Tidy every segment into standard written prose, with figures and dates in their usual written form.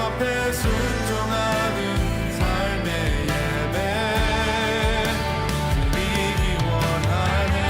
앞에 순종하는 삶의 예배 드리기 원하네.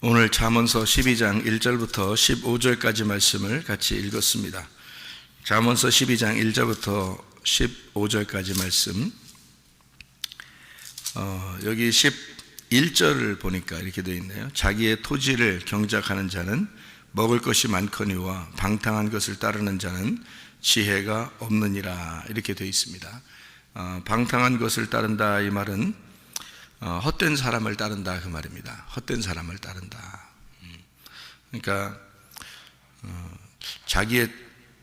오늘 잠언서 12장 1절부터 15절까지 말씀을 같이 읽었습니다. 잠언서 12장 1절부터 15절까지 말씀, 여기 11절을 보니까 이렇게 되어 있네요. 자기의 토지를 경작하는 자는 먹을 것이 많거니와 방탕한 것을 따르는 자는 지혜가 없느니라, 이렇게 되어 있습니다. 방탕한 것을 따른다, 이 말은 헛된 사람을 따른다, 그 말입니다. 헛된 사람을 따른다. 그러니까 자기의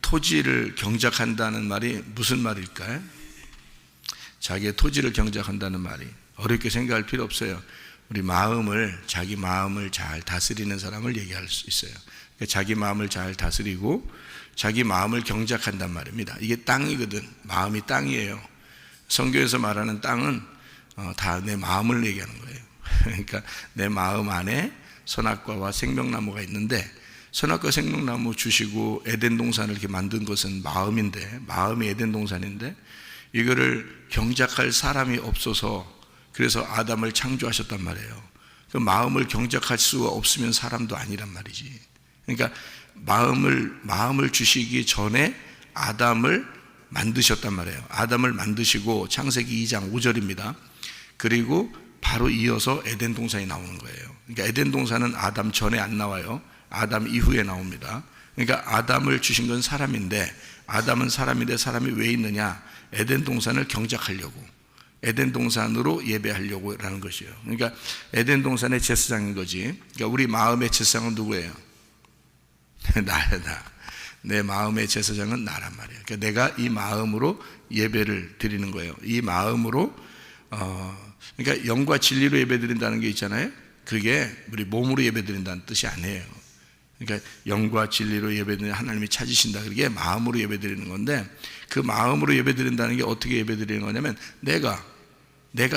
토지를 경작한다는 말이 무슨 말일까요? 자기의 토지를 경작한다는 말이 어렵게 생각할 필요 없어요. 우리 마음을, 자기 마음을 잘 다스리는 사람을 얘기할 수 있어요. 그러니까 자기 마음을 잘 다스리고 자기 마음을 경작한단 말입니다. 이게 땅이거든. 마음이 땅이에요. 성경에서 말하는 땅은 다 내 마음을 얘기하는 거예요. 그러니까 내 마음 안에 선악과와 생명나무가 있는데, 선악과 생명나무 주시고 에덴 동산을 이렇게 만든 것은 마음인데, 마음이 에덴 동산인데 이거를 경작할 사람이 없어서 그래서 아담을 창조하셨단 말이에요. 그 마음을 경작할 수가 없으면 사람도 아니란 말이지. 그러니까 마음을 주시기 전에 아담을 만드셨단 말이에요. 아담을 만드시고, 창세기 2장 5절입니다. 그리고 바로 이어서 에덴 동산이 나오는 거예요. 그러니까 에덴 동산은 아담 전에 안 나와요. 아담 이후에 나옵니다. 그러니까 아담을 주신 건 사람인데, 아담은 사람인데 사람이 왜 있느냐? 에덴 동산을 경작하려고, 에덴 동산으로 예배하려고 라는 것이에요. 그러니까 에덴 동산의 제사장인 거지. 그러니까 우리 마음의 제사장은 누구예요? 나야, 나. 내 마음의 제사장은 나란 말이에요. 그러니까 내가 이 마음으로 예배를 드리는 거예요. 이 마음으로, 그러니까 영과 진리로 예배 드린다는 게 있잖아요. 그게 우리 몸으로 예배 드린다는 뜻이 아니에요. 그러니까 영과 진리로 예배 드리는 하나님이 찾으신다. 그게 마음으로 예배 드리는 건데, 그 마음으로 예배 드린다는 게 어떻게 예배 드리는 거냐면, 내가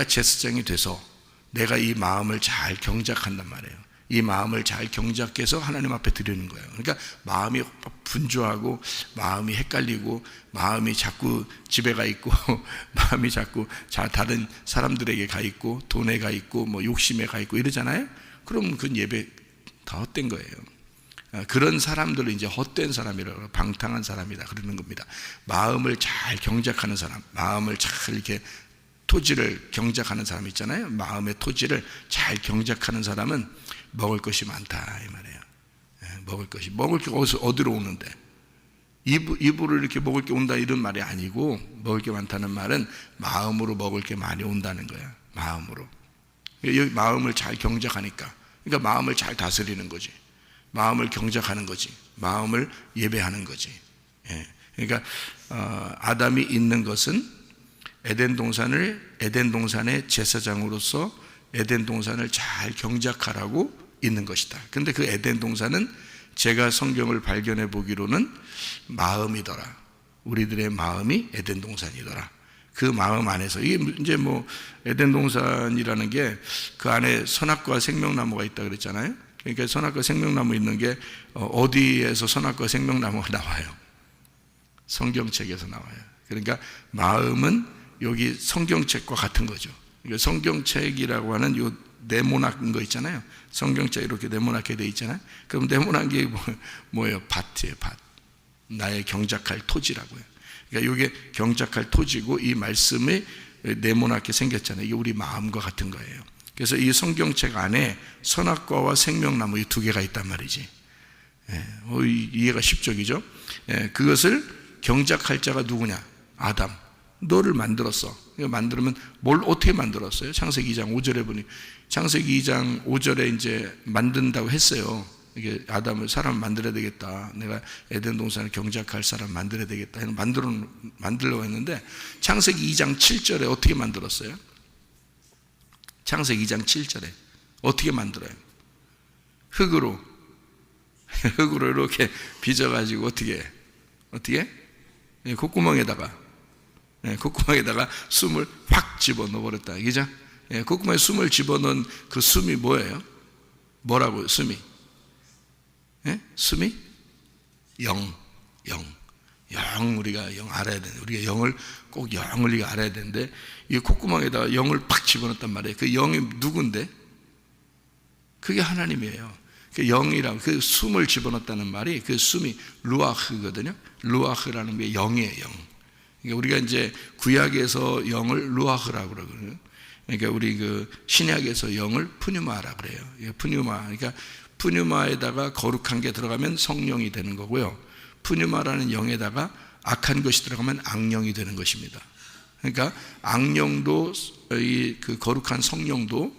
제사장이 돼서 내가 이 마음을 잘 경작한단 말이에요. 이 마음을 잘 경작해서 하나님 앞에 드리는 거예요. 그러니까 마음이 분주하고, 마음이 헷갈리고, 마음이 자꾸 집에 가 있고, 마음이 자꾸 다른 사람들에게 가 있고, 돈에 가 있고, 뭐 욕심에 가 있고 이러잖아요. 그럼 그 예배 다 헛된 거예요. 그런 사람들을 이제 헛된 사람이라고, 방탕한 사람이다 그러는 겁니다. 마음을 잘 경작하는 사람, 마음을 잘 이렇게 토지를 경작하는 사람 있잖아요. 마음의 토지를 잘 경작하는 사람은 먹을 것이 많다, 이 말이에요. 먹을 게 어디로 오는데? 입으로 이렇게 먹을 게 온다 이런 말이 아니고, 먹을 게 많다는 말은 마음으로 먹을 게 많이 온다는 거야. 마음으로. 여기 마음을 잘 경작하니까, 그러니까 마음을 잘 다스리는 거지. 마음을 경작하는 거지. 마음을 예배하는 거지. 그러니까 아담이 있는 것은 에덴 동산의 제사장으로서 에덴 동산을 잘 경작하라고 있는 것이다. 근데 그 에덴 동산은 제가 성경을 발견해 보기로는 마음이더라. 우리들의 마음이 에덴 동산이더라. 그 마음 안에서 이게 이제 뭐 에덴 동산이라는 게 그 안에 선악과 생명나무가 있다 그랬잖아요. 그러니까 선악과 생명나무 있는 게 어디에서 선악과 생명나무가 나와요? 성경책에서 나와요. 그러니까 마음은 여기 성경책과 같은 거죠. 그러니까 성경책이라고 하는 요 네모난 거 있잖아요. 성경책 이렇게 네모나게 돼 있잖아요. 그럼 네모난 게 뭐예요? 밭이에요, 밭. 나의 경작할 토지라고요. 그러니까 이게 경작할 토지고 이 말씀이 네모나게 생겼잖아요. 이게 우리 마음과 같은 거예요. 그래서 이 성경책 안에 선악과와 생명나무 이 두 개가 있단 말이지. 이해가 쉽죠, 그죠? 그것을 경작할 자가 누구냐? 아담. 너를 만들었어. 만들면 뭘 어떻게 만들었어요? 창세기 2장 5절에 보니 창세기 2장 5절에 이제 만든다고 했어요. 이게 아담을 사람 만들어야 되겠다. 내가 에덴 동산을 경작할 사람 만들어야 되겠다. 만들려고 했는데 창세기 2장 7절에 어떻게 만들었어요? 창세기 2장 7절에 어떻게 만들어요? 흙으로 이렇게 빚어가지고 어떻게 콧구멍에다가 숨을 확 집어넣어 버렸다. 그죠? 콧구멍에 숨을 집어넣은 그 숨이 뭐예요? 뭐라고요? 숨이 영. 우리가 영 알아야 되는데 우리가 영을 우리가 알아야 되는데 이 콧구멍에다가 영을 팍 집어넣었단 말이에요. 그 영이 누군데? 그게 하나님이에요. 그 영이라고 그 숨을 집어넣었다는 말이 그 숨이 루아흐거든요. 루아흐라는 게 영이에요. 영. 그러니까 우리가 이제 구약에서 영을 루아흐라고 그러거든요. 그러니까 우리 그 신약에서 영을 푸뉴마라고 그래요. 푸뉴마. 그러니까 푸뉴마에다가 거룩한 게 들어가면 성령이 되는 거고요. 푸뉴마라는 영에다가 악한 것이 들어가면 악령이 되는 것입니다. 그러니까 악령도 그 거룩한 성령도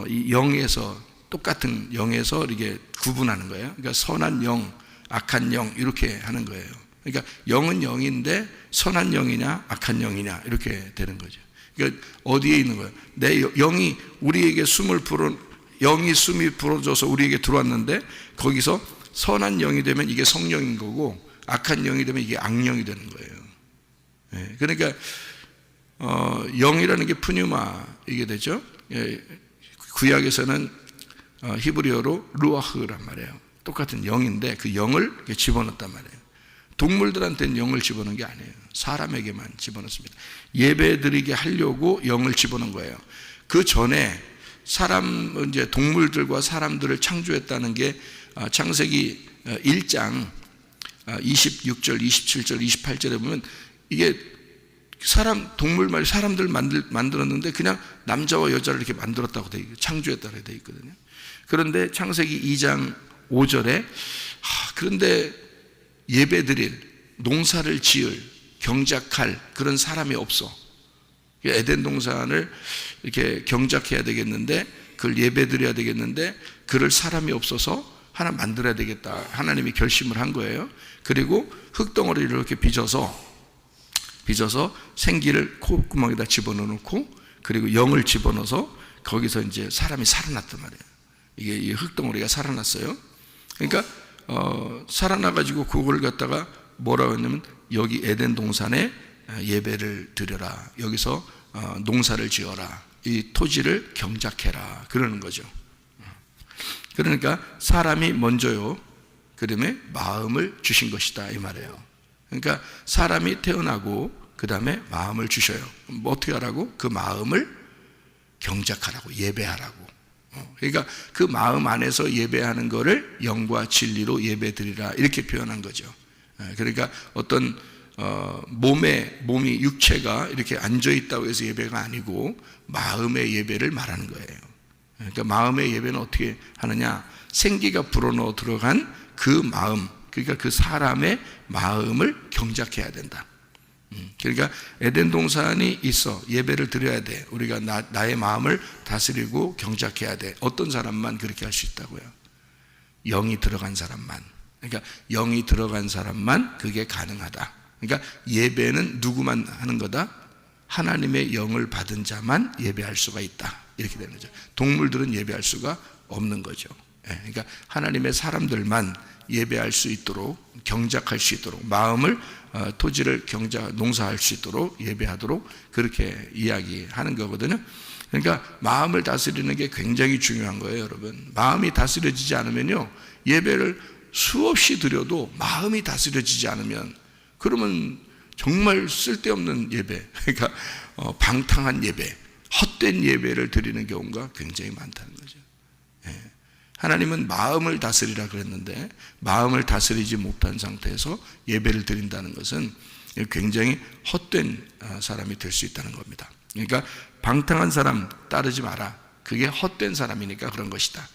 이 영에서 똑같은 영에서 이렇게 구분하는 거예요. 그러니까 선한 영, 악한 영 이렇게 하는 거예요. 그러니까 영은 영인데 선한 영이냐 악한 영이냐 이렇게 되는 거죠. 그러니까 어디에 있는 거예요? 내 영이 우리에게 영이 숨이 불어줘서 우리에게 들어왔는데 거기서 선한 영이 되면 이게 성령인 거고 악한 영이 되면 이게 악령이 되는 거예요. 그러니까 영이라는 게 푸뉴마 이게 되죠. 구약에서는 히브리어로 루아흐란 말이에요. 똑같은 영인데 그 영을 집어넣었단 말이에요. 동물들한테는 영을 집어넣은 게 아니에요. 사람에게만 집어넣습니다. 예배드리게 하려고 영을 집어넣은 거예요. 그 전에 이제 동물들과 사람들을 창조했다는 게 창세기 1장 26절, 27절, 28절에 보면 이게 동물 사람들 만들었는데 그냥 남자와 여자를 이렇게 만들었다고 돼 있고 창조했다고 돼 있거든요. 그런데 창세기 2장 5절에 그런데 예배드릴 농사를 지을 경작할 그런 사람이 없어. 에덴 동산을 이렇게 경작해야 되겠는데 그걸 예배드려야 되겠는데 그럴 사람이 없어서 하나 만들어야 되겠다. 하나님이 결심을 한 거예요. 그리고 흙덩어리를 이렇게 빚어서 생기를 콧구멍에다 집어넣고 그리고 영을 집어넣어서 거기서 이제 사람이 살아났단 말이에요. 이게 이 흙덩어리가 살아났어요. 그러니까 살아나가지고 그걸 갖다가 뭐라고 했냐면 여기 에덴 동산에 예배를 드려라. 여기서 농사를 지어라. 이 토지를 경작해라. 그러는 거죠. 그러니까 사람이 먼저요. 그 다음에 마음을 주신 것이다. 이 말이에요. 그러니까 사람이 태어나고 그 다음에 마음을 주셔요. 뭐 어떻게 하라고? 그 마음을 경작하라고, 예배하라고. 그러니까 그 마음 안에서 예배하는 거를 영과 진리로 예배드리라. 이렇게 표현한 거죠. 그러니까 어떤 몸이 육체가 이렇게 앉아있다고 해서 예배가 아니고 마음의 예배를 말하는 거예요. 그러니까 마음의 예배는 어떻게 하느냐? 생기가 불어넣어 들어간 그 마음, 그러니까 그 사람의 마음을 경작해야 된다. 그러니까 에덴 동산이 있어. 예배를 드려야 돼. 우리가 나의 마음을 다스리고 경작해야 돼. 어떤 사람만 그렇게 할 수 있다고요? 영이 들어간 사람만. 그러니까 영이 들어간 사람만 그게 가능하다. 그러니까 예배는 누구만 하는 거다? 하나님의 영을 받은 자만 예배할 수가 있다. 이렇게 되는 거죠. 동물들은 예배할 수가 없는 거죠. 그러니까 하나님의 사람들만 예배할 수 있도록, 경작할 수 있도록, 마음을 토지를 농사할 수 있도록 예배하도록 그렇게 이야기하는 거거든요. 그러니까 마음을 다스리는 게 굉장히 중요한 거예요, 여러분. 마음이 다스려지지 않으면요, 예배를 수없이 드려도 마음이 다스려지지 않으면, 그러면 정말 쓸데없는 예배, 그러니까 방탕한 예배, 헛된 예배를 드리는 경우가 굉장히 많다는 거죠. 하나님은 마음을 다스리라 그랬는데, 마음을 다스리지 못한 상태에서 예배를 드린다는 것은 굉장히 헛된 사람이 될 수 있다는 겁니다. 그러니까 방탕한 사람 따르지 마라. 그게 헛된 사람이니까 그런 것이다.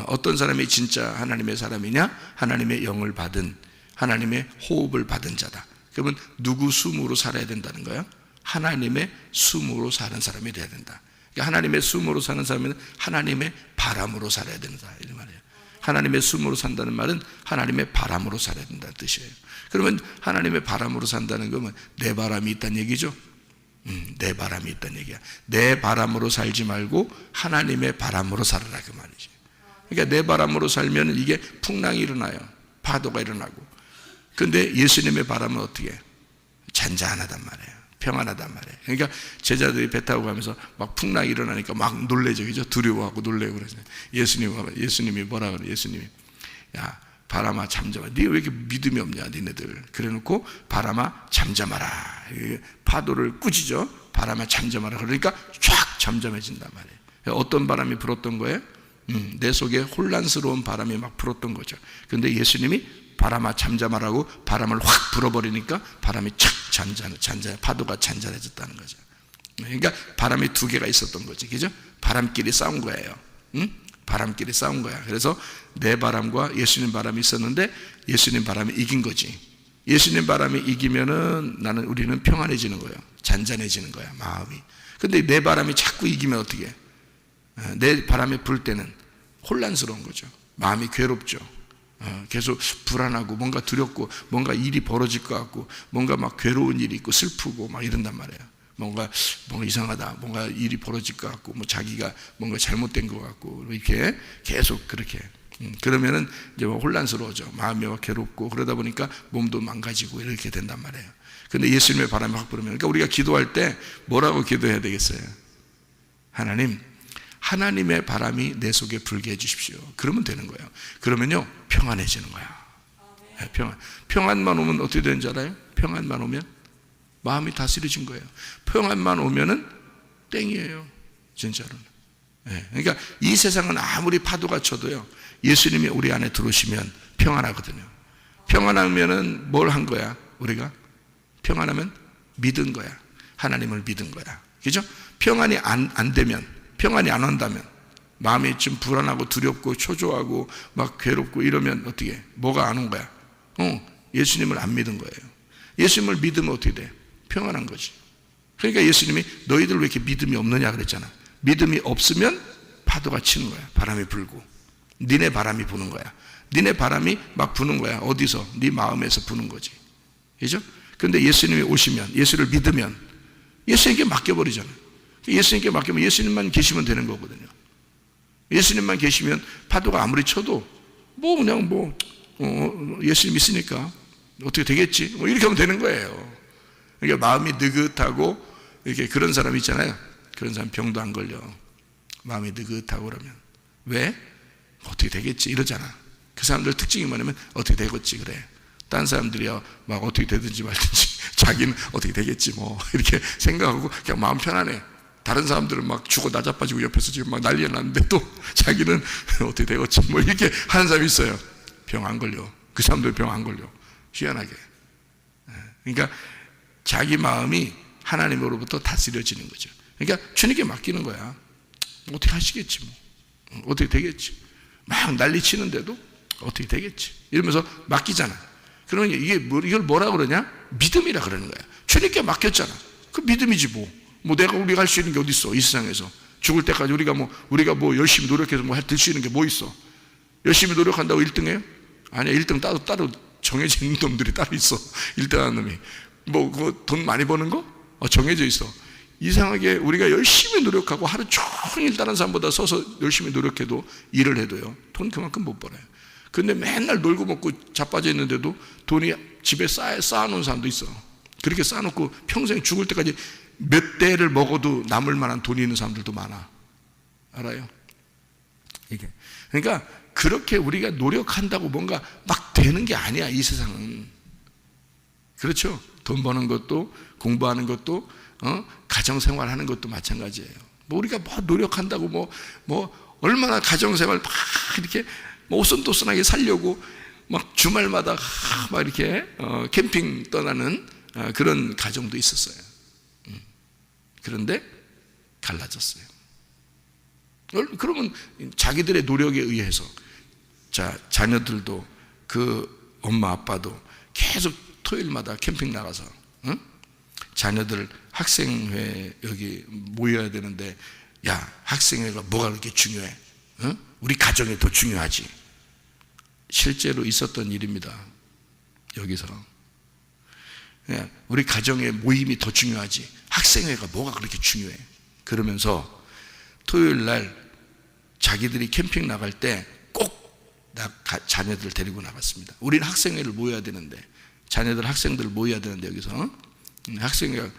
어떤 사람이 진짜 하나님의 사람이냐? 하나님의 영을 받은, 하나님의 호흡을 받은 자다. 그러면 누구 숨으로 살아야 된다는 거예요? 하나님의 숨으로 사는 사람이 돼야 된다. 그러니까 하나님의 숨으로 사는 사람은 하나님의 바람으로 살아야 된다, 이 말이에요. 하나님의 숨으로 산다는 말은 하나님의 바람으로 살아야 된다는 뜻이에요. 그러면 하나님의 바람으로 산다는 거면 내 바람이 있다는 얘기죠. 내 바람이 있다는 얘기야. 내 바람으로 살지 말고 하나님의 바람으로 살아라, 그 말이지. 그러니까 내 바람으로 살면 이게 풍랑이 일어나요. 파도가 일어나고. 근데 예수님의 바람은 어떻게 해요? 잔잔하단 말이에요. 평안하단 말이에요. 그러니까 제자들이 배 타고 가면서 막 풍랑이 일어나니까 막 놀래죠, 그죠? 두려워하고 놀래고 그러죠. 예수님이 뭐라 그래? 예수님이, 야, 바람아 잠잠아. 네 왜 이렇게 믿음이 없냐, 니네들. 그래놓고 바람아 잠잠하라. 파도를 꾸짖죠. 바람아 잠잠하라. 그러니까 쫙 잠잠해진단 말이에요. 어떤 바람이 불었던 거예요? 내 속에 혼란스러운 바람이 막 불었던 거죠. 그런데 예수님이 바람아 잠잠하라고 바람을 확 불어버리니까 바람이 착 잔잔해, 파도가 잔잔해졌다는 거죠. 그러니까 바람이 두 개가 있었던 거지, 그죠? 바람끼리 싸운 거예요. 바람끼리 싸운 거야. 그래서 내 바람과 예수님 바람이 있었는데 예수님 바람이 이긴 거지. 예수님 바람이 이기면은 우리는 평안해지는 거예요. 잔잔해지는 거야, 마음이. 근데 내 바람이 자꾸 이기면 어떻게 해? 내 바람이 불 때는 혼란스러운 거죠. 마음이 괴롭죠. 계속 불안하고 뭔가 두렵고 뭔가 일이 벌어질 것 같고 뭔가 막 괴로운 일이 있고 슬프고 막 이런단 말이에요. 뭔가 이상하다, 뭔가 일이 벌어질 것 같고 뭐 자기가 뭔가 잘못된 것 같고 이렇게 계속 그렇게 그러면은 이제 혼란스러워져. 마음이 괴롭고 그러다 보니까 몸도 망가지고 이렇게 된단 말이에요. 근데 예수님의 바람이 확 불으면, 그러니까 우리가 기도할 때 뭐라고 기도해야 되겠어요? 하나님의 바람이 내 속에 불게 해주십시오. 그러면 되는 거예요. 그러면요 평안해지는 거야. 평안만 오면 어떻게 되는 줄 알아요? 평안만 오면 마음이 다스려진 거예요. 평안만 오면은 땡이에요, 진짜로는. 그러니까 이 세상은 아무리 파도가 쳐도요, 예수님이 우리 안에 들어오시면 평안하거든요. 평안하면은 뭘 한 거야? 우리가 평안하면 믿은 거야. 하나님을 믿은 거야, 그죠? 평안이 안 되면, 평안이 안 온다면, 마음이 좀 불안하고 두렵고 초조하고 막 괴롭고 이러면 어떻게 해? 뭐가 안 온 거야? 예수님을 안 믿은 거예요. 예수님을 믿으면 어떻게 돼? 평안한 거지. 그러니까 예수님이 너희들 왜 이렇게 믿음이 없느냐 그랬잖아. 믿음이 없으면 파도가 치는 거야. 바람이 불고 니네 바람이 부는 거야. 니네 바람이 막 부는 거야. 어디서? 네 마음에서 부는 거지, 그죠? 근데 예수님이 오시면, 예수를 믿으면 예수님께 맡겨버리잖아. 예수님께 맡기면 예수님만 계시면 되는 거거든요. 예수님만 계시면 파도가 아무리 쳐도 그냥 예수님 있으니까 어떻게 되겠지, 이렇게 하면 되는 거예요. 그러니까 마음이 느긋하고 이렇게 그런 사람 있잖아요. 그런 사람 병도 안 걸려. 마음이 느긋하고 그러면 왜? 어떻게 되겠지 이러잖아. 그 사람들 특징이 뭐냐면 어떻게 되겠지 그래. 딴 사람들이야 막 어떻게 되든지 말든지 자기는 어떻게 되겠지 이렇게 생각하고 그냥 마음 편안해. 다른 사람들은 막 죽어 나자빠지고 옆에서 지금 막 난리가 났는데 또 자기는 어떻게 되겠지 이렇게 하는 사람이 있어요. 병 안 걸려. 그 사람들 병 안 걸려. 희한하게. 그러니까 자기 마음이 하나님으로부터 다스려지는 거죠. 그러니까 주님께 맡기는 거야. 어떻게 하시겠지 어떻게 되겠지. 막 난리 치는데도 어떻게 되겠지 이러면서 맡기잖아. 그러면 이걸 뭐라 그러냐? 믿음이라 그러는 거야. 주님께 맡겼잖아. 그 믿음이지 우리가 할 수 있는 게 어디 있어? 이 세상에서 죽을 때까지 우리가 열심히 노력해서 될 수 있는 게 뭐 있어? 열심히 노력한다고 1등해요? 아니야. 1등 따로 정해진 놈들이 따로 있어. 1등하는 놈이 뭐 그거 돈 많이 버는 거? 정해져 있어. 이상하게 우리가 열심히 노력하고 하루 종일 다른 사람보다 서서 열심히 노력해도 일을 해도요, 돈 그만큼 못 벌어요. 근데 맨날 놀고 먹고 자빠져 있는데도 돈이 집에 쌓아놓은 사람도 있어. 그렇게 쌓아놓고 평생 죽을 때까지 몇 대를 먹어도 남을 만한 돈이 있는 사람들도 많아. 알아요? 이게. 그러니까 그렇게 우리가 노력한다고 뭔가 막 되는 게 아니야, 이 세상은. 그렇죠? 돈 버는 것도, 공부하는 것도, 가정생활 하는 것도 마찬가지예요. 뭐 우리가 뭐 노력한다고 뭐 얼마나 가정생활 막 이렇게 뭐 오손도손하게 살려고 막 주말마다 막 이렇게 캠핑 떠나는 그런 가정도 있었어요. 그런데 갈라졌어요. 그러면 자기들의 노력에 의해서 자녀들도 그 엄마 아빠도 계속 토요일마다 캠핑 나가서 자녀들 학생회 여기 모여야 되는데, 야, 학생회가 뭐가 그렇게 중요해? 우리 가정이 더 중요하지. 실제로 있었던 일입니다. 여기서 우리 가정의 모임이 더 중요하지, 학생회가 뭐가 그렇게 중요해? 그러면서 토요일 날 자기들이 캠핑 나갈 때 꼭 자녀들 데리고 나갔습니다. 우리는 학생회를 모여야 되는데, 자녀들 학생들 모여야 되는데 여기서 학생회가,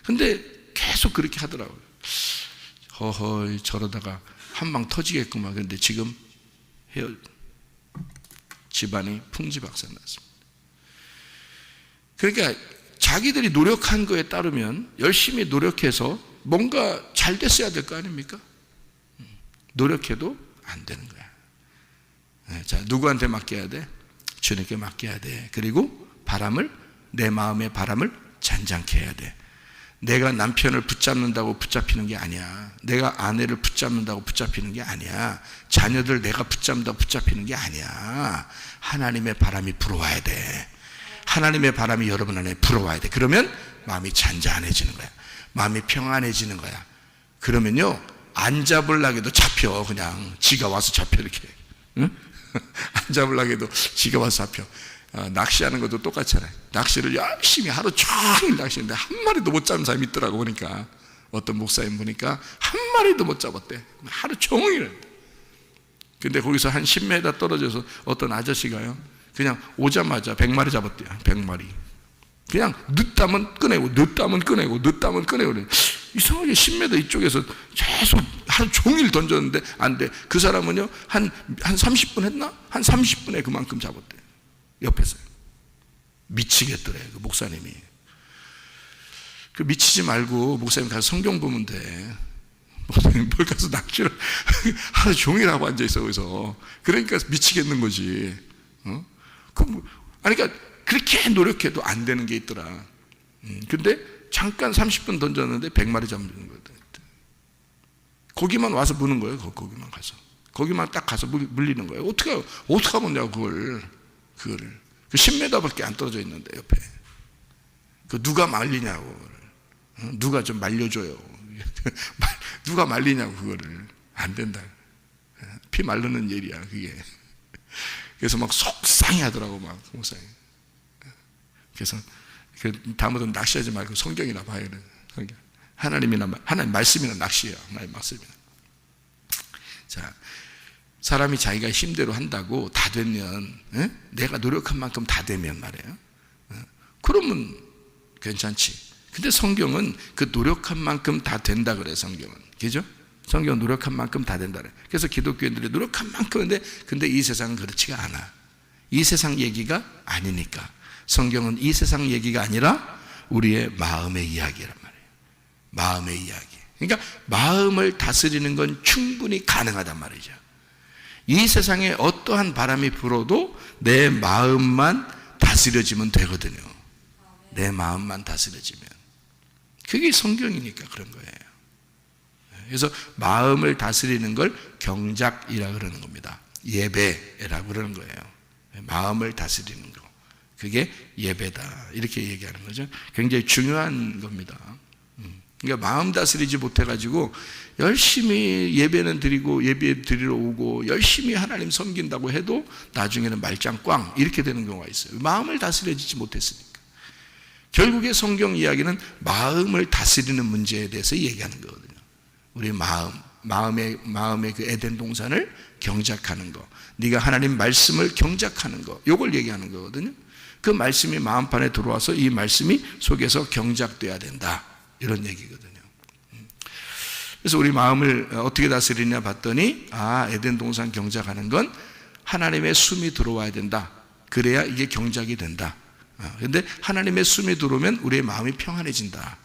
근데 계속 그렇게 하더라고요. 허허, 저러다가 한 방 터지겠구만. 그런데 지금 집안이 풍지박산났습니다. 그러니까 자기들이 노력한 거에 따르면 열심히 노력해서 뭔가 잘 됐어야 될 거 아닙니까? 노력해도 안 되는 거야. 자, 누구한테 맡겨야 돼? 주님께 맡겨야 돼. 그리고 내 마음의 바람을 잔잔케 해야 돼. 내가 남편을 붙잡는다고 붙잡히는 게 아니야. 내가 아내를 붙잡는다고 붙잡히는 게 아니야. 자녀들 내가 붙잡는다고 붙잡히는 게 아니야. 하나님의 바람이 불어와야 돼. 하나님의 바람이 여러분 안에 불어와야 돼. 그러면 마음이 잔잔해지는 거야. 마음이 평안해지는 거야. 그러면요, 안 잡으려고 해도 잡혀. 그냥 지가 와서 잡혀, 이렇게. 응? 안 잡으려고 해도 지가 와서 잡혀. 낚시하는 것도 똑같잖아요. 낚시를 열심히 하루 종일 낚시했는데 한 마리도 못 잡는 사람이 있더라고. 보니까 어떤 목사님 보니까 한 마리도 못 잡았대. 하루 종일. 근데 거기서 한 10m 떨어져서 어떤 아저씨가요, 그냥 오자마자 100마리 잡았대요. 100마리. 그냥 늦다면 꺼내고 늦다면 꺼내고 늦다면 꺼내고. 이상하게 10m 이쪽에서 계속 하루 종일 던졌는데 안 돼. 그 사람은요 한 30분 했나? 한 30분에 그만큼 잡았대. 옆에서. 미치겠더래, 그 목사님이. 그 미치지 말고 목사님 가서 성경 보면 돼. 목사님 뭘 가서 낚시를 하루 종일 하고 앉아있어 거기서. 그러니까 미치겠는 거지. 그러니까 그렇게 노력해도 안 되는 게 있더라. 근데 잠깐 30분 던졌는데 100마리 잡는 거야. 거기만 와서 무는 거예요. 거기만 가서. 거기만 딱 가서 물리는 거예요. 어떻게 하면 내가 그거를 그 10m밖에 안 떨어져 있는데 옆에. 그 누가 말리냐고. 누가 좀 말려줘요. 누가 말리냐고 그거를. 안 된다. 피 마르는 일이야 그게. 그래서 막 속상해 하더라고 막 목사님. 그래서 다음부터는 낚시하지 말고 성경이나 봐야 돼. 성경. 하나님 말씀이나 낚시예요. 하나님 말씀이나. 자, 사람이 자기가 힘대로 한다고 다 되면, 내가 노력한 만큼 다 되면 말이에요. 그러면 괜찮지. 근데 성경은 그 노력한 만큼 다 된다 그래. 성경은. 그죠? 성경은 노력한 만큼 다 된다 그래. 그래서 기독교인들이 노력한 만큼인데, 근데 이 세상은 그렇지가 않아. 이 세상 얘기가 아니니까. 성경은 이 세상 얘기가 아니라 우리의 마음의 이야기란 말이에요. 마음의 이야기. 그러니까 마음을 다스리는 건 충분히 가능하단 말이죠. 이 세상에 어떠한 바람이 불어도 내 마음만 다스려지면 되거든요. 내 마음만 다스려지면. 그게 성경이니까 그런 거예요. 그래서 마음을 다스리는 걸 경작이라고 그러는 겁니다. 예배라고 그러는 거예요. 마음을 다스리는 거. 그게 예배다. 이렇게 얘기하는 거죠. 굉장히 중요한 겁니다. 그러니까 마음 다스리지 못해가지고 열심히 예배는 드리고 예배 드리러 오고 열심히 하나님 섬긴다고 해도 나중에는 말짱 꽝 이렇게 되는 경우가 있어요. 마음을 다스려지지 못했으니까. 결국에 성경 이야기는 마음을 다스리는 문제에 대해서 얘기하는 거거든요. 우리 마음의 그 에덴 동산을 경작하는 거, 네가 하나님 말씀을 경작하는 거, 요걸 얘기하는 거거든요. 그 말씀이 마음판에 들어와서 이 말씀이 속에서 경작돼야 된다, 이런 얘기거든요. 그래서 우리 마음을 어떻게 다스리냐 봤더니, 에덴 동산 경작하는 건 하나님의 숨이 들어와야 된다. 그래야 이게 경작이 된다. 근데 하나님의 숨이 들어오면 우리의 마음이 평안해진다.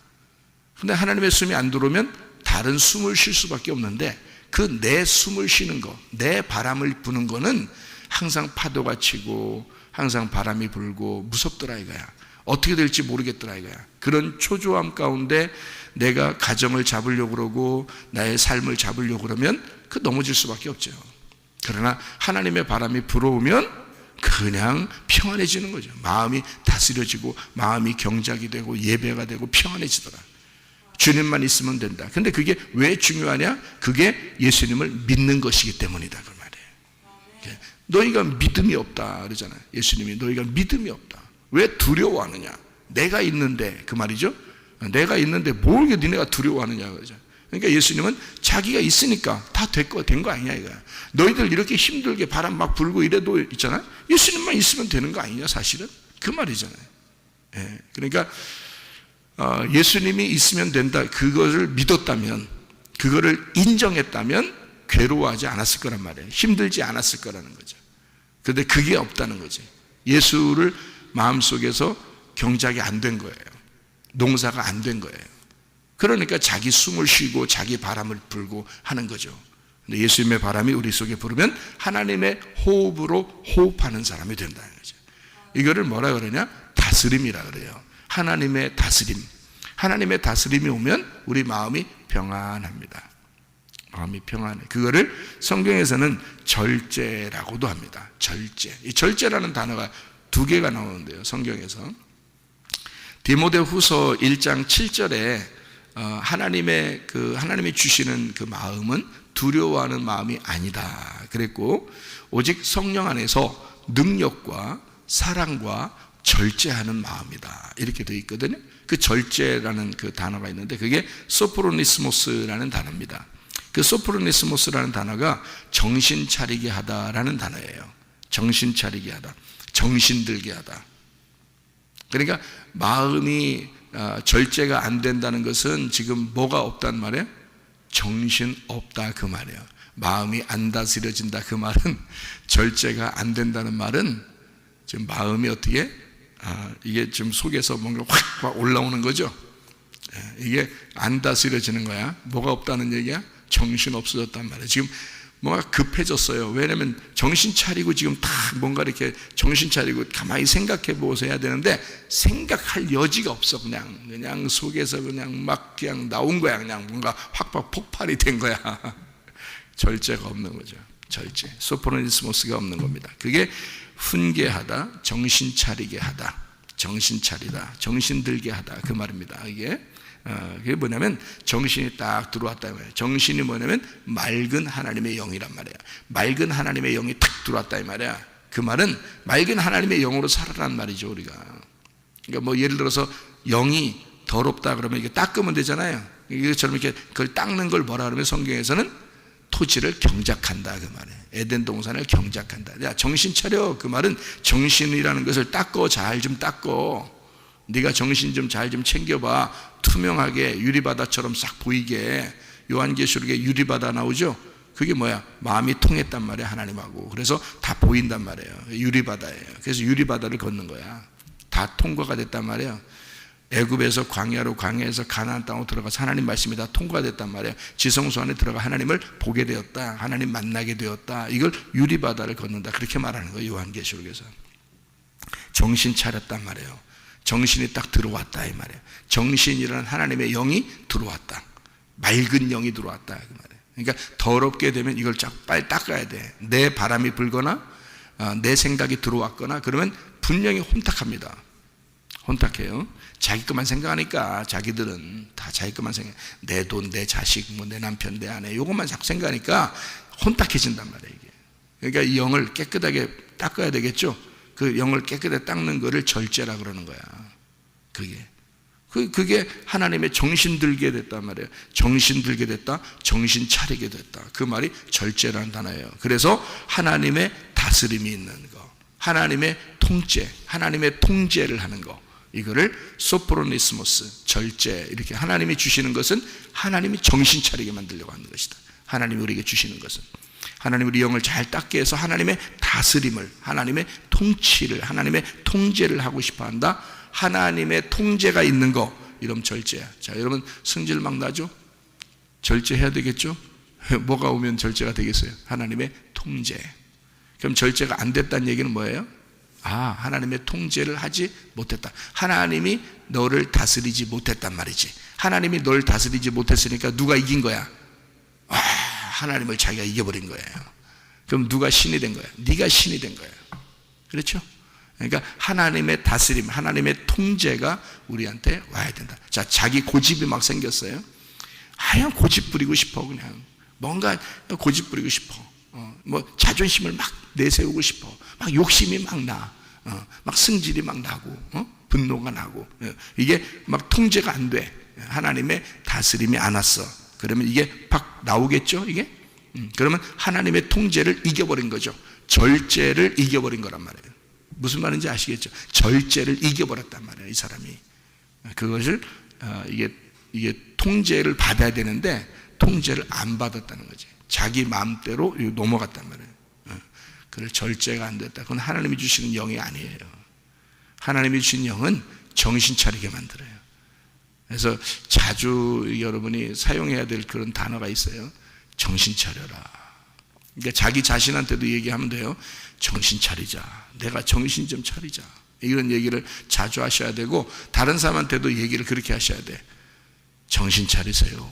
근데 하나님의 숨이 안 들어오면 다른 숨을 쉴 수밖에 없는데, 그 내 숨을 쉬는 거, 내 바람을 부는 거는 항상 파도가 치고 항상 바람이 불고 무섭더라 이거야. 어떻게 될지 모르겠더라 이거야. 그런 초조함 가운데 내가 가정을 잡으려고 그러고 나의 삶을 잡으려고 그러면 그 넘어질 수밖에 없죠. 그러나 하나님의 바람이 불어오면 그냥 평안해지는 거죠. 마음이 다스려지고 마음이 경작이 되고 예배가 되고 평안해지더라. 주님만 있으면 된다. 근데 그게 왜 중요하냐? 그게 예수님을 믿는 것이기 때문이다, 그 말이에요. 너희가 믿음이 없다 그러잖아요. 예수님이 너희가 믿음이 없다. 왜 두려워하느냐? 내가 있는데, 그 말이죠. 내가 있는데 뭘 니네가 두려워하느냐 그러죠. 그러니까 예수님은 자기가 있으니까 다 된 거 아니냐 이거야. 너희들 이렇게 힘들게 바람 막 불고 이래도 있잖아요. 예수님만 있으면 되는 거 아니냐, 사실은. 그 말이잖아요. 그러니까 예수님이 있으면 된다, 그것을 믿었다면, 그거를 인정했다면 괴로워하지 않았을 거란 말이에요. 힘들지 않았을 거라는 거죠. 그런데 그게 없다는 거지. 예수를 마음속에서 경작이 안 된 거예요. 농사가 안 된 거예요. 그러니까 자기 숨을 쉬고 자기 바람을 불고 하는 거죠. 근데 예수님의 바람이 우리 속에 불으면 하나님의 호흡으로 호흡하는 사람이 된다는 거죠. 이거를 뭐라 그러냐? 다스림이라 그래요. 하나님의 다스림. 하나님의 다스림이 오면 우리 마음이 평안합니다. 마음이 평안해. 그거를 성경에서는 절제라고도 합니다. 절제. 이 절제라는 단어가 2개가 나오는데요, 성경에서. 디모데후서 1장 7절에 하나님이 주시는 그 마음은 두려워하는 마음이 아니다 그랬고, 오직 성령 안에서 능력과 사랑과 절제하는 마음이다, 이렇게 되어 있거든요. 그 절제라는 그 단어가 있는데 그게 소프로니스모스라는 단어입니다. 그 소프로니스모스라는 단어가 정신 차리게 하다라는 단어예요. 정신 차리게 하다, 정신 들게 하다. 그러니까 마음이 절제가 안 된다는 것은 지금 뭐가 없단 말이에요? 정신 없다, 그 말이에요. 마음이 안 다스려진다, 그 말은, 절제가 안 된다는 말은 지금 마음이 어떻게 이게 지금 속에서 뭔가 확 올라오는 거죠. 이게 안 다스려지는 거야. 뭐가 없다는 얘기야? 정신 없어졌단 말이에요. 지금 뭔가 급해졌어요. 왜냐하면 정신 차리고 지금 다 뭔가 이렇게 정신 차리고 가만히 생각해 보고서 해야 되는데 생각할 여지가 없어. 그냥 속에서 그냥 막 그냥 나온 거야. 그냥 뭔가 확 폭발이 된 거야. 절제가 없는 거죠. 절제. 소프로니스모스가 없는 겁니다. 그게 훈계하다, 정신 차리게 하다, 정신 차리다, 정신 들게 하다, 그 말입니다. 그게 뭐냐면 정신이 딱 들어왔다 말이에요. 정신이 뭐냐면 맑은 하나님의 영이란 말이에요. 맑은 하나님의 영이 탁 들어왔다 이 말이야. 그 말은 맑은 하나님의 영으로 살아란 말이죠, 우리가. 그러니까 뭐 예를 들어서 영이 더럽다 그러면 이게 닦으면 되잖아요. 이것처럼 이렇게 그걸 닦는 걸 뭐라 그러면 성경에서는 토지를 경작한다, 그 말이에요. 에덴 동산을 경작한다. 야, 정신 차려. 그 말은 정신이라는 것을 닦어, 잘 좀 닦어. 네가 정신 좀 잘 좀 챙겨봐. 투명하게 유리바다처럼 싹 보이게. 요한계시록에 유리바다 나오죠? 그게 뭐야? 마음이 통했단 말이야, 하나님하고. 그래서 다 보인단 말이에요. 유리바다예요. 그래서 유리바다를 걷는 거야. 다 통과가 됐단 말이에요. 애굽에서 광야에서 가나안 땅으로 들어가서 하나님 말씀이 다 통과됐단 말이에요. 지성소 안에 들어가 하나님을 보게 되었다, 하나님 만나게 되었다. 이걸 유리바다를 걷는다, 그렇게 말하는 거예요, 요한계시록에서. 정신 차렸단 말이에요. 정신이 딱 들어왔다 이 말이에요. 정신이라는 하나님의 영이 들어왔다, 맑은 영이 들어왔다 그 말이에요. 그러니까 더럽게 되면 이걸 빨리 닦아야 돼. 내 바람이 불거나 내 생각이 들어왔거나 그러면 분명히 혼탁합니다. 혼탁해요. 자기 것만 생각하니까, 자기들은 다 자기 것만 생각, 내 돈, 내 자식, 뭐 내 남편, 내 아내, 요것만 자꾸 생각하니까 혼탁해진단 말이에요, 이게. 그러니까 이 영을 깨끗하게 닦아야 되겠죠. 그 영을 깨끗하게 닦는 거를 절제라 그러는 거야. 그게 하나님의 정신 들게 됐단 말이에요. 정신 들게 됐다, 정신 차리게 됐다. 그 말이 절제라는 단어예요. 그래서 하나님의 다스림이 있는 거, 하나님의 통제, 하나님의 통제를 하는 거, 이거를 소프로니스모스, 절제, 이렇게 하나님이 주시는 것은 하나님이 정신 차리게 만들려고 하는 것이다. 하나님이 우리에게 주시는 것은 하나님 우리 영을 잘 닦게 해서 하나님의 다스림을, 하나님의 통치를, 하나님의 통제를 하고 싶어 한다. 하나님의 통제가 있는 거, 이러면 절제야. 자, 여러분 성질 막 나죠? 절제해야 되겠죠? 뭐가 오면 절제가 되겠어요? 하나님의 통제. 그럼 절제가 안 됐다는 얘기는 뭐예요? 하나님의 통제를 하지 못했다. 하나님이 너를 다스리지 못했단 말이지. 하나님이 널 다스리지 못했으니까 누가 이긴 거야? 하나님을 자기가 이겨버린 거예요. 그럼 누가 신이 된 거야? 네가 신이 된 거예요. 그렇죠? 그러니까 하나님의 다스림, 하나님의 통제가 우리한테 와야 된다. 자, 자기 고집이 막 생겼어요. 그냥 고집 부리고 싶어. 그냥 뭔가 고집 부리고 싶어. 뭐 자존심을 막 내세우고 싶어. 막 욕심이 막 나. 막 승질이 막 나고, 분노가 나고. 이게 막 통제가 안 돼. 하나님의 다스림이 안 왔어. 그러면 이게 팍 나오겠죠, 이게? 그러면 하나님의 통제를 이겨버린 거죠. 절제를 이겨버린 거란 말이에요. 무슨 말인지 아시겠죠? 절제를 이겨버렸단 말이에요, 이 사람이. 그것을, 이게 통제를 받아야 되는데, 통제를 안 받았다는 거지. 자기 마음대로 넘어갔단 말이에요. 그걸 절제가 안 됐다. 그건 하나님이 주시는 영이 아니에요. 하나님이 주신 영은 정신 차리게 만들어요. 그래서 자주 여러분이 사용해야 될 그런 단어가 있어요. 정신 차려라. 그러니까 자기 자신한테도 얘기하면 돼요. 정신 차리자. 내가 정신 좀 차리자. 이런 얘기를 자주 하셔야 되고, 다른 사람한테도 얘기를 그렇게 하셔야 돼. 정신 차리세요.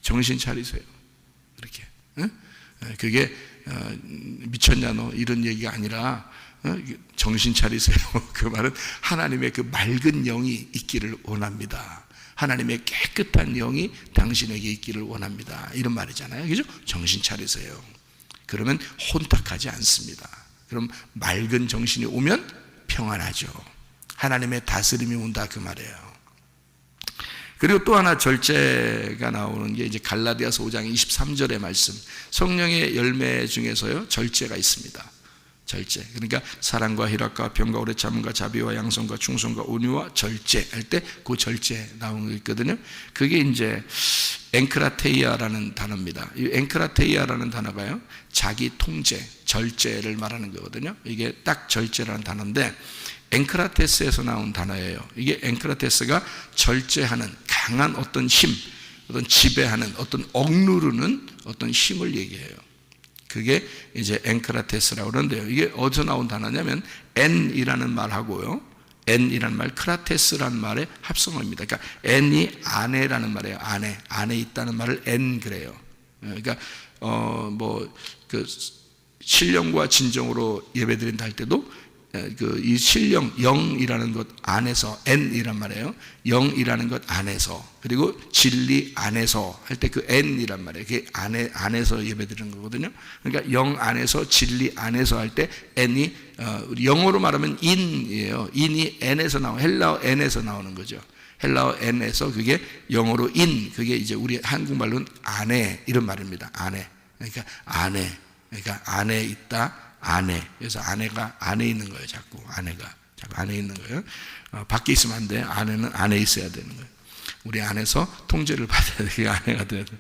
정신 차리세요. 이렇게. 응? 그게 미쳤냐 너, 이런 얘기가 아니라 정신 차리세요. 그 말은 하나님의 그 맑은 영이 있기를 원합니다. 하나님의 깨끗한 영이 당신에게 있기를 원합니다. 이런 말이잖아요. 그죠? 정신 차리세요. 그러면 혼탁하지 않습니다. 그럼 맑은 정신이 오면 평안하죠. 하나님의 다스림이 온다, 그 말이에요. 그리고 또 하나 절제가 나오는 게 이제 갈라디아서 5장 23절의 말씀. 성령의 열매 중에서요, 절제가 있습니다. 절제. 그러니까 사랑과 희락과 평과 오래 참음과 자비와 양성과 충성과 온유와 절제 할 때 그 절제 나오는 거 있거든요. 그게 이제 엥크라테이아라는 단어입니다. 이 엥크라테이아라는 단어가요, 자기 통제, 절제를 말하는 거거든요. 이게 딱 절제라는 단어인데, 엥크라테스에서 나온 단어예요. 이게 엥크라테스가 절제하는 강한 어떤 힘, 어떤 지배하는, 어떤 억누르는 어떤 힘을 얘기해요. 그게 이제 엥크라테스라고 그러는데요. 이게 어디서 나온 단어냐면 N이라는 말하고요, N이라는 말, 크라테스라는 말의 합성어입니다. 그러니까 N이 아내라는 말이에요. 안에 있다는 말을 N 그래요. 그러니까 그 신령과 진정으로 예배드린다 할 때도 이 신령, 영이라는 것 안에서, N이란 말이에요. 영이라는 것 안에서, 그리고 진리 안에서 할 때 그 N이란 말이에요. 그게 안에서 예배드리는 거거든요. 그러니까 영 안에서, 진리 안에서 할 때 N이, 영어로 말하면 in이에요. in이 N에서 헬라어 N에서 나오는 거죠. 헬라어 N에서 그게 영어로 in, 그게 이제 우리 한국말로는 아내, 이런 말입니다. 아내. 그러니까 아내. 그러니까 안에 있다. 아내. 그래서 아내가 안에 있는 거예요. 자꾸 아내가 자꾸 안에 있는 거예요. 밖에 있으면 안 돼. 아내는 안에 있어야 되는 거예요. 우리 안에서 통제를 받아야 돼. 그게 아내가 돼야 돼.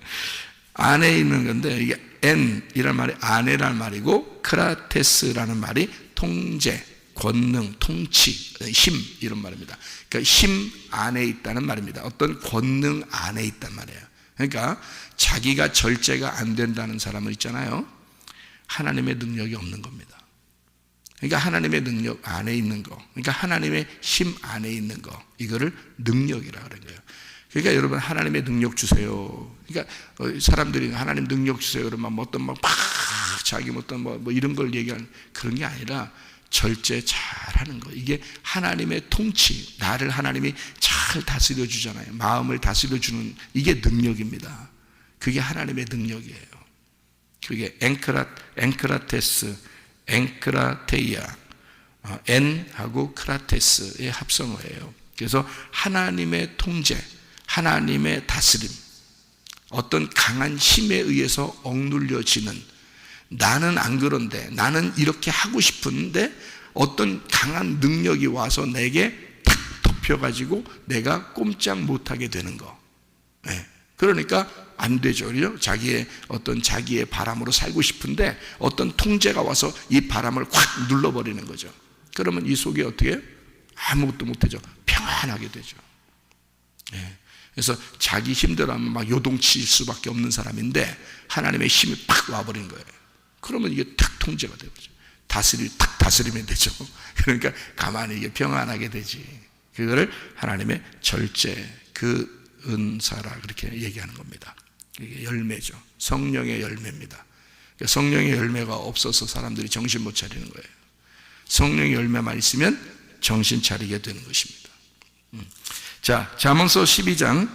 안에 있는 건데, 이게 N이란 말이 아내란 말이고, 크라테스라는 말이 통제, 권능, 통치, 힘, 이런 말입니다. 그러니까 힘 안에 있다는 말입니다. 어떤 권능 안에 있단 말이에요. 그러니까 자기가 절제가 안 된다는 사람은 있잖아요. 하나님의 능력이 없는 겁니다. 그러니까 하나님의 능력 안에 있는 거, 그러니까 하나님의 힘 안에 있는 거, 이거를 능력이라 그런 거예요. 그러니까 여러분, 하나님의 능력 주세요. 그러니까 사람들이 하나님 능력 주세요. 그러면 어떤 자기 어떤 뭐 이런 걸 얘기하는 그런 게 아니라 절제 잘하는 거. 이게 하나님의 통치, 나를 하나님이 잘 다스려 주잖아요. 마음을 다스려 주는, 이게 능력입니다. 그게 하나님의 능력이에요. 그게 엥크라테스, 엥크라테이아, N하고 크라테스의 합성어예요. 그래서 하나님의 통제, 하나님의 다스림, 어떤 강한 힘에 의해서 억눌려지는, 나는 안 그런데, 나는 이렇게 하고 싶은데 어떤 강한 능력이 와서 내게 탁 덮여가지고 내가 꼼짝 못하게 되는 거. 그러니까 안 되죠. 자기의 바람으로 살고 싶은데 어떤 통제가 와서 이 바람을 확 눌러버리는 거죠. 그러면 이 속에 어떻게? 아무것도 못하죠. 평안하게 되죠. 그래서 자기 힘대로 하면 막 요동칠 수밖에 없는 사람인데 하나님의 힘이 팍 와버린 거예요. 그러면 이게 탁 통제가 되죠. 탁 다스리면 되죠. 그러니까 가만히 이게 평안하게 되지. 그거를 하나님의 절제, 그 은사라 그렇게 얘기하는 겁니다. 이게 열매죠. 성령의 열매입니다. 그러니까 성령의 열매가 없어서 사람들이 정신 못 차리는 거예요. 성령의 열매만 있으면 정신 차리게 되는 것입니다. 자, 잠언서 12장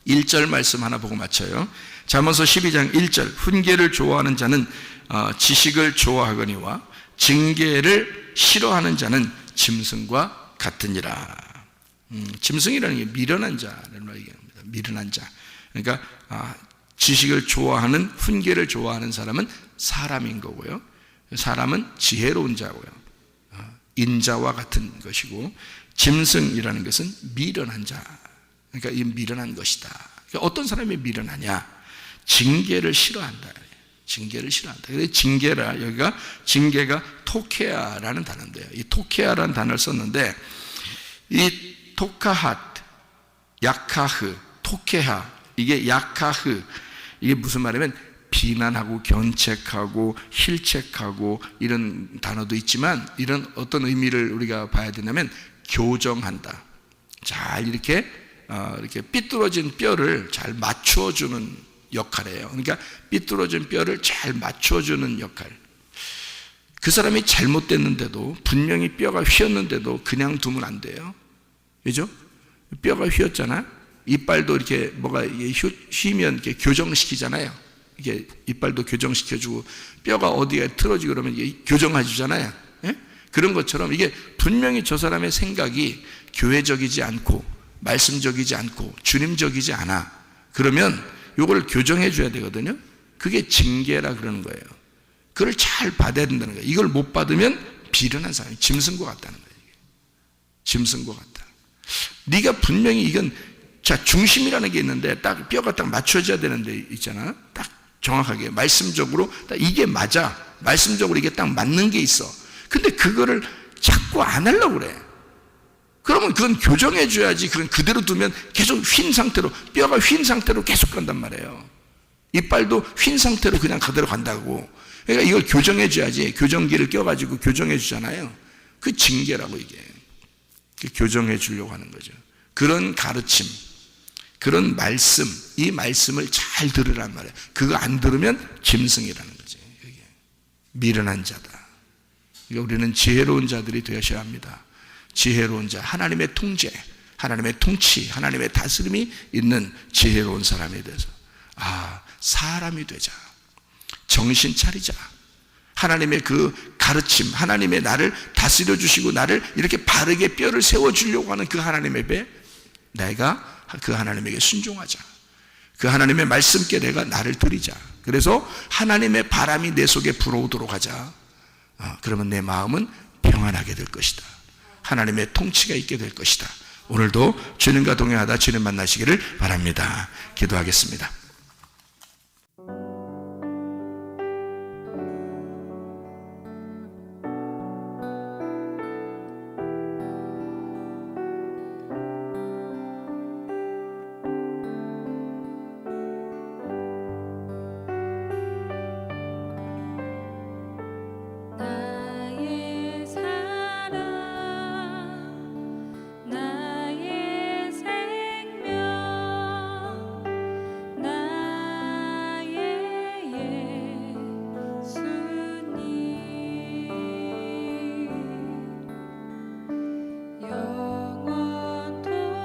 1절 말씀 하나 보고 마쳐요. 잠언서 12장 1절, 훈계를 좋아하는 자는 지식을 좋아하거니와 징계를 싫어하는 자는 짐승과 같으니라. 짐승이라는 게 미련한 자라는 말 얘기합니다. 미련한 자. 그러니까 지식을 좋아하는, 훈계를 좋아하는 사람은 사람인 거고요. 사람은 지혜로운 자고요. 인자와 같은 것이고, 짐승이라는 것은 미련한 자. 그러니까 이 미련한 것이다. 그러니까 어떤 사람이 미련하냐? 징계를 싫어한다. 징계를 싫어한다. 그래서 여기가 징계가 토케아라는 단어인데요. 이 토케아라는 단어를 썼는데, 이 토카핫, 야카흐, 토케하, 이게 야카흐, 이게 무슨 말이냐면 비난하고 견책하고 힐책하고 이런 단어도 있지만, 이런 어떤 의미를 우리가 봐야 되냐면 교정한다. 잘 이렇게 삐뚤어진 뼈를 잘 맞춰주는 역할이에요. 그러니까 삐뚤어진 뼈를 잘 맞춰주는 역할. 그 사람이 잘못됐는데도, 분명히 뼈가 휘었는데도 그냥 두면 안 돼요. 그죠? 뼈가 휘었잖아. 이빨도 이렇게 뭐가 휘면 이렇게 교정시키잖아요. 이게 이빨도 교정시켜주고, 뼈가 어디에 틀어지고 그러면 이게 교정해주잖아요. 그런 것처럼 이게 분명히 저 사람의 생각이 교회적이지 않고 말씀적이지 않고 주님적이지 않아. 그러면 이걸 교정해 줘야 되거든요. 그게 징계라 그러는 거예요. 그걸 잘 받아야 된다는 거예요. 이걸 못 받으면 비련한 사람이 짐승과 같다는 거예요. 짐승과 같다. 네가 분명히 이건, 자, 중심이라는 게 있는데 딱 뼈가 딱 맞춰져야 되는데 있잖아. 딱 정확하게 말씀적으로 딱 이게 맞아. 말씀적으로 이게 딱 맞는 게 있어. 근데 그거를 자꾸 안 하려고 그래. 그러면 그건 교정해 줘야지. 그건 그대로 두면 계속 휜 상태로, 뼈가 휜 상태로 계속 간단 말이에요. 이빨도 휜 상태로 그냥 그대로 간다고. 그러니까 이걸 교정해 줘야지. 교정기를 껴가지고 교정해 주잖아요. 그 징계라고 이게. 교정해 주려고 하는 거죠. 그런 가르침, 그런 말씀, 이 말씀을 잘 들으란 말이에요. 그거 안 들으면 짐승이라는 거지. 미련한 자다. 그러니까 우리는 지혜로운 자들이 되셔야 합니다. 지혜로운 자, 하나님의 통제, 하나님의 통치, 하나님의 다스림이 있는 지혜로운 사람에 대해서 사람이 되자. 정신 차리자. 하나님의 그 가르침, 하나님의 나를 다스려 주시고 나를 이렇게 바르게 뼈를 세워 주려고 하는 그 하나님의 배, 내가 그 하나님에게 순종하자. 그 하나님의 말씀께 내가 나를 드리자. 그래서 하나님의 바람이 내 속에 불어오도록 하자. 그러면 내 마음은 평안하게 될 것이다. 하나님의 통치가 있게 될 것이다. 오늘도 주님과 동행하다 주님 만나시기를 바랍니다. 기도하겠습니다. 영원토록